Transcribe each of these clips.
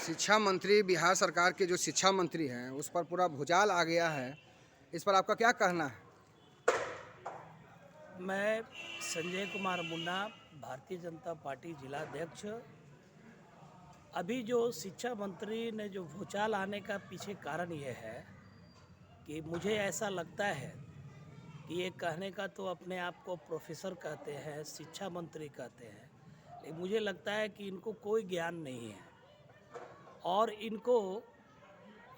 शिक्षा मंत्री, बिहार सरकार के जो शिक्षा मंत्री हैं उस पर पूरा भूचाल आ गया है। इस पर आपका क्या कहना है? मैं संजय कुमार मुन्ना, भारतीय जनता पार्टी जिला अध्यक्ष। अभी जो शिक्षा मंत्री ने जो भूचाल आने का पीछे कारण यह है कि मुझे ऐसा लगता है कि ये कहने का तो अपने आप को प्रोफेसर कहते हैं, शिक्षा मंत्री कहते हैं, लेकिन मुझे लगता है कि इनको कोई ज्ञान नहीं है और इनको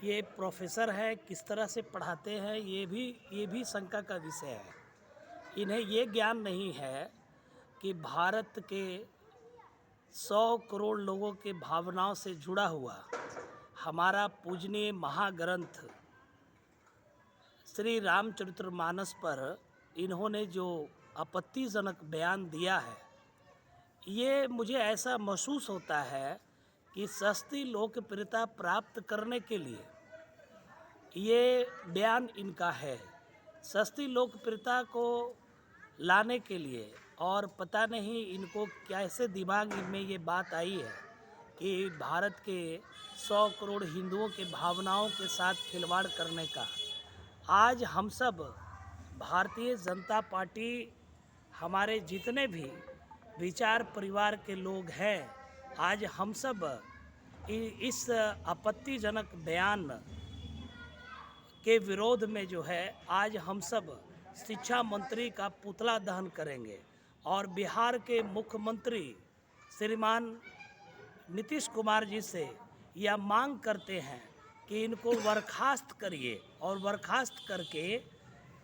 ये प्रोफेसर है किस तरह से पढ़ाते हैं ये भी शंका का विषय है। इन्हें ये ज्ञान नहीं है कि भारत के 100 करोड़ लोगों के भावनाओं से जुड़ा हुआ हमारा पूजनीय महाग्रंथ श्री रामचरितमानस पर इन्होंने जो आपत्तिजनक बयान दिया है, ये मुझे ऐसा महसूस होता है कि सस्ती लोकप्रियता प्राप्त करने के लिए ये बयान इनका है। सस्ती लोकप्रियता को लाने के लिए और पता नहीं इनको कैसे दिमाग में ये बात आई है कि भारत के 100 करोड़ हिंदुओं के भावनाओं के साथ खिलवाड़ करने का। आज हम सब भारतीय जनता पार्टी, हमारे जितने भी विचार परिवार के लोग हैं, आज हम सब इस आपत्तिजनक बयान के विरोध में जो है आज हम सब शिक्षा मंत्री का पुतला दहन करेंगे और बिहार के मुख्यमंत्री श्रीमान नीतीश कुमार जी से यह मांग करते हैं कि इनको बर्खास्त करिए और बर्खास्त करके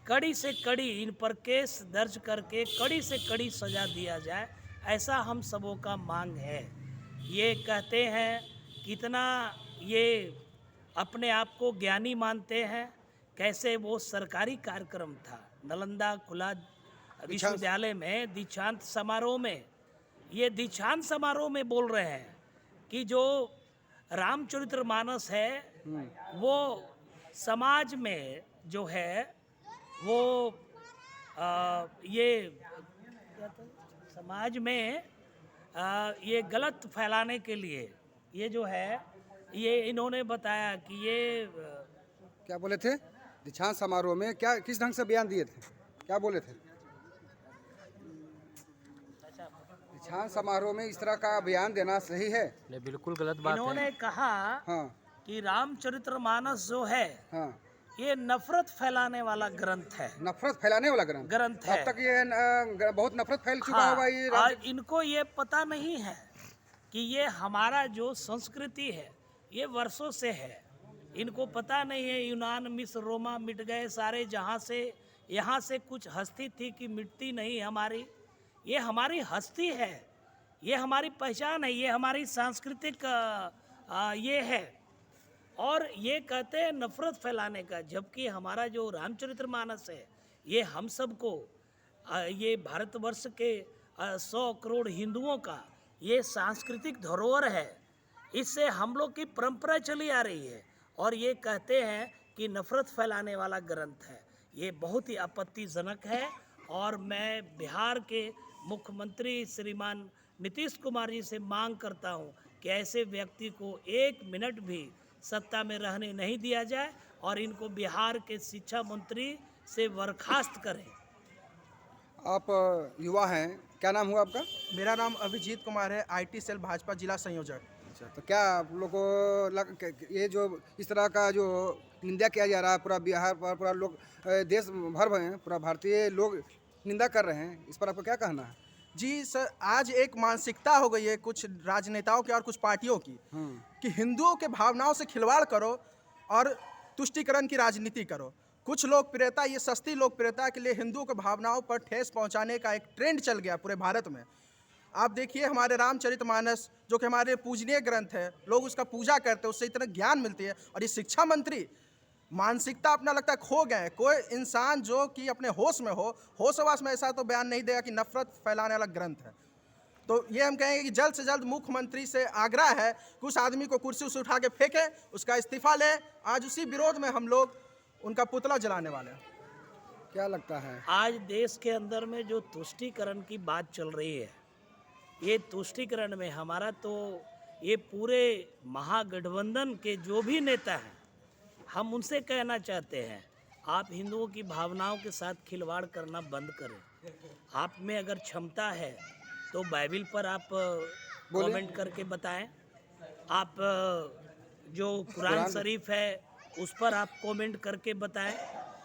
कड़ी से कड़ी इन पर केस दर्ज करके कड़ी से कड़ी सज़ा दिया जाए, ऐसा हम सबों का मांग है। ये कहते हैं कितना ये अपने आप को ज्ञानी मानते हैं, कैसे वो सरकारी कार्यक्रम था नालंदा खुला विश्वविद्यालय में दीक्षांत समारोह में, ये दीक्षांत समारोह में बोल रहे हैं कि जो रामचरितमानस है वो समाज में जो है वो ये समाज में ये गलत फैलाने के लिए ये जो है ये इन्होंने बताया कि ये क्या बोले थे दीक्षांत समारोह में? क्या किस ढंग से बयान दिए थे, क्या बोले थे? दीक्षांत समारोह में इस तरह का बयान देना सही है? नहीं, बिल्कुल गलत बात है। इन्होंने कहा हाँ कि रामचरितमानस जो है हाँ, ये नफरत फैलाने वाला ग्रंथ है। नफरत फैलाने वाला ग्रंथ है। अब तक ये बहुत नफरत फैल चुका हाँ, होगा ये और इनको ये पता नहीं है कि ये हमारा जो संस्कृति है ये वर्षों से है। इनको पता नहीं है यूनान मिस्र रोमा मिट गए सारे जहाँ से, यहाँ से कुछ हस्ती थी कि मिटती नहीं हमारी। ये हमारी हस्ती है, ये हमारी पहचान है, ये हमारी सांस्कृतिक ये है। और ये कहते हैं नफरत फैलाने का, जबकि हमारा जो रामचरितमानस है ये हम सबको ये भारतवर्ष के 100 करोड़ हिंदुओं का ये सांस्कृतिक धरोहर है। इससे हम लोग की परंपरा चली आ रही है और ये कहते हैं कि नफरत फैलाने वाला ग्रंथ है। ये बहुत ही आपत्तिजनक है और मैं बिहार के मुख्यमंत्री श्रीमान नीतीश कुमार जी से मांग करता हूँ कि ऐसे व्यक्ति को 1 मिनट भी सत्ता में रहने नहीं दिया जाए और इनको बिहार के शिक्षा मंत्री से बर्खास्त करें। आप युवा हैं, क्या नाम हुआ आपका? मेरा नाम अभिजीत कुमार है, IT सेल भाजपा जिला संयोजक। अच्छा, तो क्या आप लोगों को ये जो इस तरह का जो निंदा किया जा रहा है पूरा बिहार पर, पूरा लोग देश भर में पूरा भारतीय लोग निंदा कर रहे हैं, इस पर आपका क्या कहना है? जी सर, आज एक मानसिकता हो गई है कुछ राजनेताओं की और कुछ पार्टियों की कि हिंदुओं के भावनाओं से खिलवाड़ करो और तुष्टीकरण की राजनीति करो। कुछ लोकप्रियता, ये सस्ती लोकप्रियता के लिए हिंदुओं के भावनाओं पर ठेस पहुंचाने का एक ट्रेंड चल गया पूरे भारत में। आप देखिए हमारे रामचरितमानस जो कि हमारे पूजनीय ग्रंथ है, लोग उसका पूजा करते हैं, उससे इतना ज्ञान मिलती है। और ये शिक्षा मंत्री मानसिकता अपना लगता है खो गए। कोई इंसान जो कि अपने होश में हो, होशवास में ऐसा तो बयान नहीं देगा कि नफरत फैलाने वाला ग्रंथ है। तो ये हम कहेंगे कि जल्द से जल्द मुख्यमंत्री से आग्रह है कि उस आदमी को कुर्सी से उठा के फेंके, उसका इस्तीफा ले। आज उसी विरोध में हम लोग उनका पुतला जलाने वाले हैं। क्या लगता है आज देश के अंदर में जो तुष्टीकरण की बात चल रही है, ये तुष्टीकरण में हमारा तो ये पूरे महागठबंधन के जो भी नेता हैं, हम उनसे कहना चाहते हैं, आप हिंदुओं की भावनाओं के साथ खिलवाड़ करना बंद करें। आप में अगर क्षमता है तो बाइबिल पर आप कमेंट करके बताएं। आप जो कुरान शरीफ है उस पर आप कमेंट करके बताएं।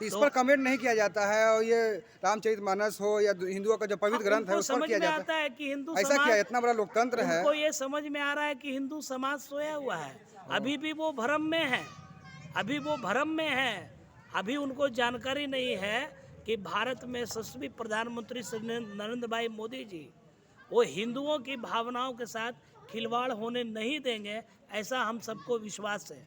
इस पर कमेंट नहीं किया जाता है, और ये रामचरितमानस हो या हिंदुओं का जो पवित्र ग्रंथ है उस पर किया जाता है। है कि हिंदू ऐसा समाज, क्या इतना बड़ा लोकतंत्र है? उनको ये समझ में आ रहा है कि हिंदू समाज सोया हुआ है। अभी भी वो भ्रम में है, अभी वो भ्रम में है। अभी उनको जानकारी नहीं है कि भारत में यशस्वी प्रधानमंत्री श्री नरेंद्र भाई मोदी जी वो हिंदुओं की भावनाओं के साथ खिलवाड़ होने नहीं देंगे, ऐसा हम सबको विश्वास है।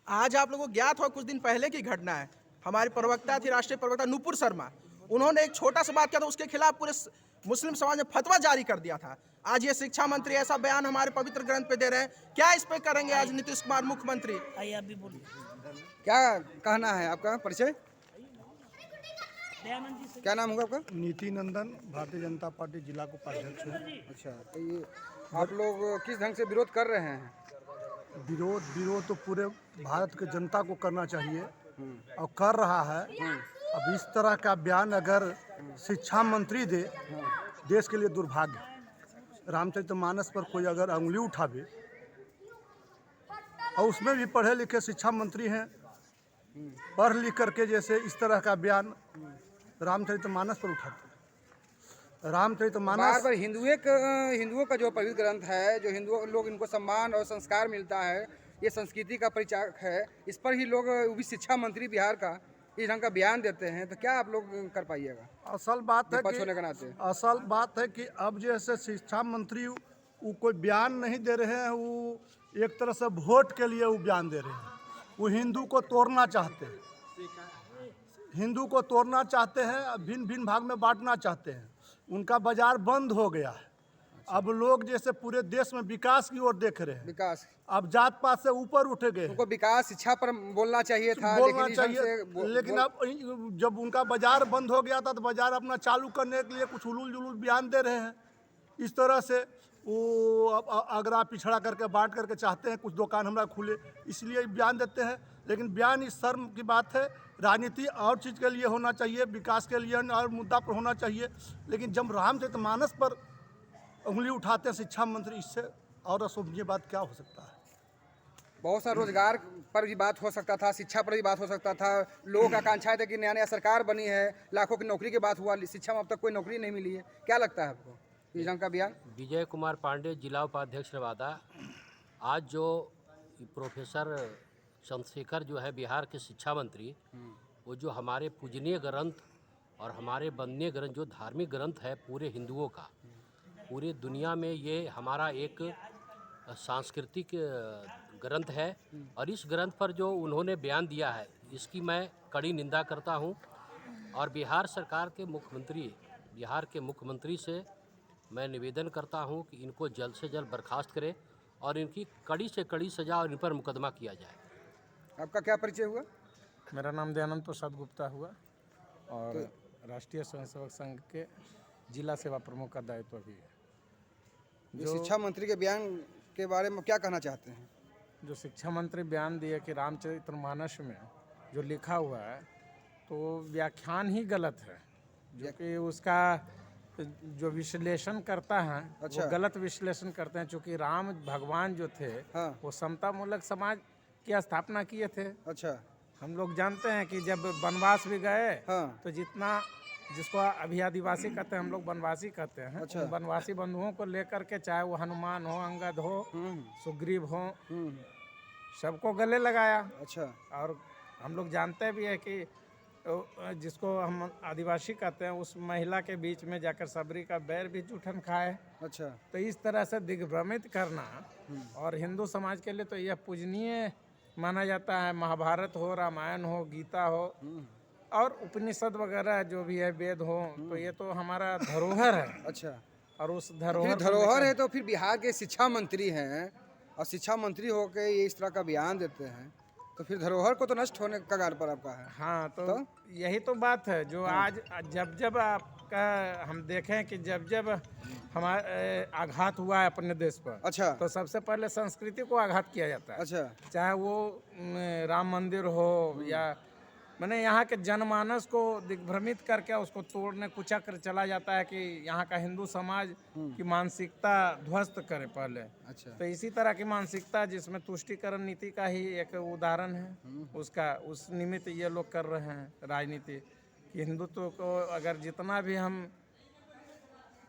आज आप लोगों को ज्ञात हो, कुछ दिन पहले की घटना है। हमारी प्रवक्ता थी, राष्ट्रीय प्रवक्ता नुपुर शर्मा, उन्होंने एक छोटा सा बात किया था, उसके खिलाफ पूरे मुस्लिम समाज ने फतवा जारी कर दिया था। आज ये शिक्षा मंत्री ऐसा बयान हमारे पवित्र ग्रंथ पे दे रहे हैं, क्या इस पे करेंगे आज नीतीश कुमार मुख्यमंत्री? आइए आप भी बोलिए। क्या कहना है आपका? परिचय दयानंद जी से। क्या नाम होगा आपका? नीति नंदन, भारतीय जनता पार्टी जिला उपाध्यक्ष है। अच्छा, तो ये आप लोग किस ढंग से विरोध कर रहे हैं? विरोध तो पूरे भारत के जनता को करना चाहिए और कर रहा है। अब इस तरह का बयान अगर शिक्षा मंत्री दे, देश के लिए दुर्भाग्य। रामचरितमानस पर कोई अगर उंगली उठावे, और उसमें भी पढ़े लिखे शिक्षा मंत्री हैं, पढ़ लिख करके जैसे इस तरह का बयान रामचरितमानस पर उठाते हैं। रामचरितमानस बार हिंदुओं का जो पवित्र ग्रंथ है, जो हिंदुओं लोग इनको सम्मान और संस्कार मिलता है, ये संस्कृति का परिचायक है, इस पर ही लोग भी शिक्षा मंत्री बिहार का इस ढंग का बयान देते हैं, तो क्या आप लोग कर पाइएगा? असल बात है विपक्ष होने के नाते। असल बात है कि अब जैसे शिक्षा मंत्री वो कोई बयान नहीं दे रहे हैं, वो एक तरह से वोट के लिए वो बयान दे रहे हैं। वो हिंदू को तोड़ना चाहते हैं, हिंदू को तोड़ना चाहते हैं, भिन्न भिन्न भाग में बांटना चाहते हैं। उनका बाजार बंद हो गया है। अब लोग जैसे पूरे देश में विकास की ओर देख रहे हैं, विकास, अब जात पात से ऊपर उठे गए हैं। उनको विकास शिक्षा पर बोलना चाहिए था, बोलना लेकिन इस ढंग चाहिए, से लेकिन अब जब उनका बाजार बंद हो गया था तो बाजार अपना चालू करने के लिए कुछ उलूल जुलूल बयान दे रहे हैं। इस तरह से वो अगर आप पिछड़ा करके बांट करके चाहते हैं कुछ दुकान हमारा खुले, इसलिए बयान देते हैं। लेकिन बयान इस शर्म की बात है। राजनीति और चीज़ के लिए होना चाहिए, विकास के लिए और मुद्दा पर होना चाहिए। लेकिन जब रामचरितमानस पर उंगली उठाते हैं शिक्षा मंत्री, इससे और अशोभनीय बात क्या हो सकता है? बहुत सारा रोजगार पर भी बात हो सकता था, शिक्षा पर भी बात हो सकता था। लोगों का आकांक्षा थी कि नया नया सरकार बनी है, लाखों की नौकरी की बात हुआ, शिक्षा में अब तक कोई नौकरी नहीं मिली है। क्या लगता है आपको इस ढंग का बयान? विजय कुमार पांडे, जिला उपाध्यक्ष नवादा। आज जो प्रोफेसर चंद्रशेखर जो है बिहार के शिक्षा मंत्री, वो जो हमारे पूजनीय ग्रंथ और हमारे वंदनीय ग्रंथ, जो धार्मिक ग्रंथ है पूरे हिंदुओं का, पूरे दुनिया में ये हमारा एक सांस्कृतिक ग्रंथ है, और इस ग्रंथ पर जो उन्होंने बयान दिया है इसकी मैं कड़ी निंदा करता हूं। और बिहार सरकार के मुख्यमंत्री, बिहार के मुख्यमंत्री से मैं निवेदन करता हूं कि इनको जल्द से जल्द बर्खास्त करें और इनकी कड़ी से कड़ी सजा और इन पर मुकदमा किया जाए। आपका क्या परिचय हुआ? मेरा नाम दयानंद प्रसाद गुप्ता हुआ और राष्ट्रीय स्वयंसेवक संघ के जिला सेवा प्रमुख का दायित्व भी है। जो शिक्षा मंत्री के बयान के बारे में क्या कहना चाहते हैं? जो शिक्षा मंत्री बयान दिए कि रामचरितमानस में जो लिखा हुआ है तो व्याख्यान ही गलत है, जो कि उसका जो विश्लेषण करता है वो गलत विश्लेषण करते हैं। चूँकि राम भगवान जो थे वो समतामूलक समाज की स्थापना किए थे। अच्छा, हम लोग जानते हैं कि जब वनवास भी गए तो जितना, जिसको अभी आदिवासी कहते हैं, हम लोग वनवासी कहते हैं, उन वनवासी बंधुओं को लेकर के, चाहे वो हनुमान हो, अंगद हो, सुग्रीव हो, सबको गले लगाया। अच्छा, और हम लोग जानते भी है कि जिसको हम आदिवासी कहते हैं उस महिला के बीच में जाकर सबरी का बैर भी जूठन खाए। अच्छा, तो इस तरह से दिग्भ्रमित करना और हिंदू समाज के लिए तो यह पूजनीय माना जाता है। महाभारत हो, रामायण हो, गीता हो और उपनिषद वगैरह जो भी है, वेद हो, तो ये तो हमारा धरोहर है। अच्छा, और उस धरोहर है तो फिर बिहार के शिक्षा मंत्री हैं, और शिक्षा मंत्री होकर ये इस तरह का बयान देते हैं, तो फिर धरोहर को तो नष्ट होने के कगार पर आपका है। हाँ, तो यही तो बात है जो आज जब आप का हम देखें कि जब जब हमारे आघात हुआ है अपने देश पर, अच्छा तो सबसे पहले संस्कृति को आघात किया जाता है। अच्छा चाहे वो राम मंदिर हो या मैंने यहाँ के जनमानस को दिग्भ्रमित करके उसको तोड़ने कुचल कर चला जाता है कि यहाँ का हिंदू समाज की मानसिकता ध्वस्त करे पहले। अच्छा तो इसी तरह की मानसिकता जिसमें तुष्टीकरण नीति का ही एक उदाहरण है, उसका उस निमित्त ये लोग कर रहे हैं राजनीति कि हिंदुत्व को अगर जितना भी हम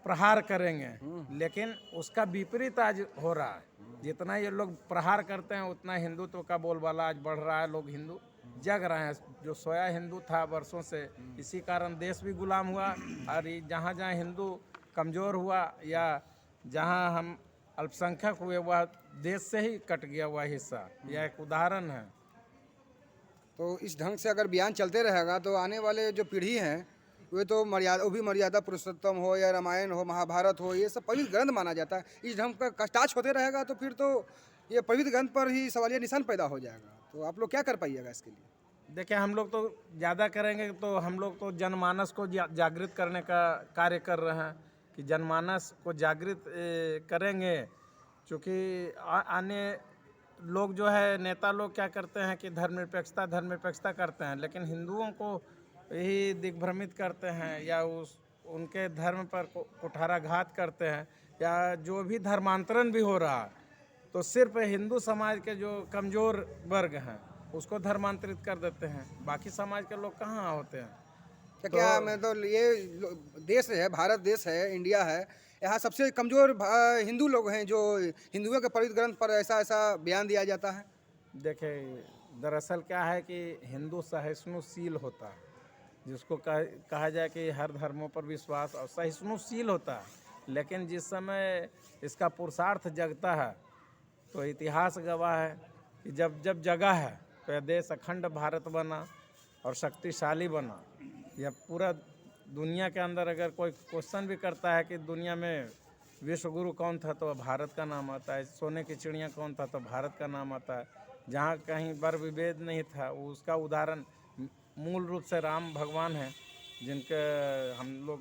प्रहार करेंगे, लेकिन उसका विपरीत आज हो रहा है। जितना ये लोग प्रहार करते हैं उतना हिंदुत्व का बोलबाला आज बढ़ रहा है, लोग हिंदू जग रहे हैं। जो सोया हिंदू था वर्षों से, इसी कारण देश भी गुलाम हुआ, और जहाँ जहाँ हिंदू कमज़ोर हुआ या जहाँ हम अल्पसंख्यक हुए वह देश से ही कट गया हुआ हिस्सा। यह एक उदाहरण है। तो इस ढंग से अगर बयान चलते रहेगा तो आने वाले जो पीढ़ी हैं वे तो वो भी मर्यादा पुरुषोत्तम हो या रामायण हो, महाभारत हो, ये सब पवित्र ग्रंथ माना जाता है। इस ढंग का कष्टाच होते रहेगा तो फिर तो ये पवित्र ग्रंथ पर ही सवालिया निशान पैदा हो जाएगा। तो आप लोग क्या कर पाइएगा इसके लिए? देखिए, हम लोग तो ज़्यादा करेंगे तो हम लोग तो जनमानस को जागृत करने का कार्य कर रहे हैं कि जनमानस को जागृत करेंगे। क्योंकि आने लोग जो है नेता लोग क्या करते हैं कि धर्मनिरपेक्षता करते हैं, लेकिन हिंदुओं को यही दिग्भ्रमित करते हैं या उनके धर्म पर कुठाराघात करते हैं, या जो भी धर्मांतरण भी हो रहा है तो सिर्फ हिंदू समाज के जो कमज़ोर वर्ग हैं उसको धर्मांतरित कर देते हैं, बाकी समाज के लोग कहाँ होते हैं। तो क्या मैं तो ये देश है, भारत देश है, इंडिया है, यहाँ सबसे कमज़ोर हिंदू लोग हैं जो हिंदुओं के पवित्र ग्रंथ पर ऐसा बयान दिया जाता है। देखिए, दरअसल क्या है कि हिंदू सहिष्णुशील होता है, जिसको कहा जाए कि हर धर्मों पर विश्वास और सहिष्णुशील होता है। लेकिन जिस समय इसका पुरुषार्थ जगता है तो इतिहास गवाह है कि जब जगा है तो यह देश अखंड भारत बना और शक्तिशाली बना। यह पूरा दुनिया के अंदर अगर कोई क्वेश्चन भी करता है कि दुनिया में विश्व गुरु कौन था तो भारत का नाम आता है, सोने की चिड़िया कौन था तो भारत का नाम आता है। जहाँ कहीं वर विभेद नहीं था उसका उदाहरण मूल रूप से राम भगवान हैं, जिनके हम लोग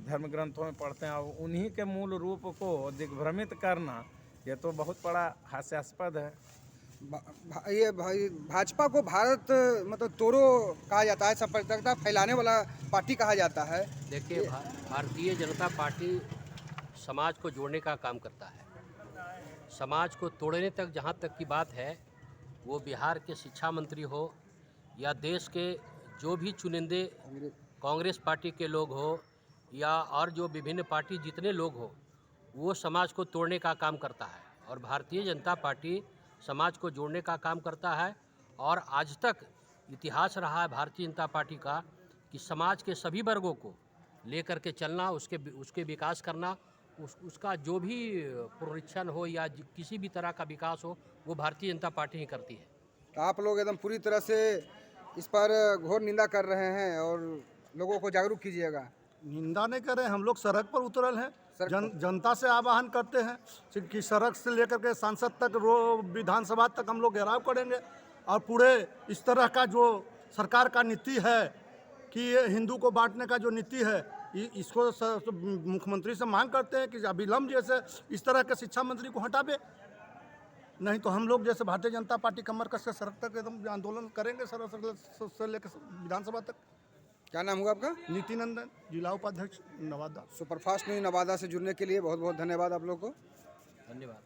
धर्म ग्रंथों में पढ़ते हैं, और उन्हीं के मूल रूप को दिग्भ्रमित करना ये तो बहुत बड़ा हास्यास्पद है। ये भाजपा को भारत मतलब तोड़ो कहा जाता है, सपर्कता फैलाने वाला पार्टी कहा जाता है। देखिए, भारतीय जनता पार्टी समाज को जोड़ने का काम करता है। समाज को तोड़ने तक जहाँ तक की बात है, वो बिहार के शिक्षा मंत्री हो या देश के जो भी चुनिंदे कांग्रेस पार्टी के लोग हो या और जो विभिन्न पार्टी जितने लोग हो, वो समाज को तोड़ने का काम करता है। और भारतीय जनता पार्टी समाज को जोड़ने का काम करता है। और आज तक इतिहास रहा है भारतीय जनता पार्टी का कि समाज के सभी वर्गों को लेकर के चलना, उसके विकास करना, उसका जो भी पुनरीक्षण हो या किसी भी तरह का विकास हो, वो भारतीय जनता पार्टी ही करती है। तो आप लोग एकदम पूरी तरह से इस पर घोर निंदा कर रहे हैं और लोगों को जागरूक कीजिएगा। निंदा नहीं कर रहे हैं, हम लोग सड़क पर उतरल हैं। जनता से आह्वान करते हैं कि सड़क से लेकर के सांसद तक, विधानसभा तक हम लोग घेराव करेंगे। और पूरे इस तरह का जो सरकार का नीति है कि ये हिंदू को बांटने का जो नीति है, इसको मुख्यमंत्री से मांग करते हैं कि अविलंब जैसे इस तरह के शिक्षा मंत्री को हटावे, नहीं तो हम लोग जैसे भारतीय जनता पार्टी कमर कस के सड़क तक एकदम आंदोलन करेंगे, सड़क से लेकर विधानसभा तक। क्या नाम हुआ आपका? नीति नंदन, जिला उपाध्यक्ष, नवादा। सुपरफास्ट न्यूज़ नवादा से जुड़ने के लिए बहुत बहुत धन्यवाद आप लोग को। धन्यवाद।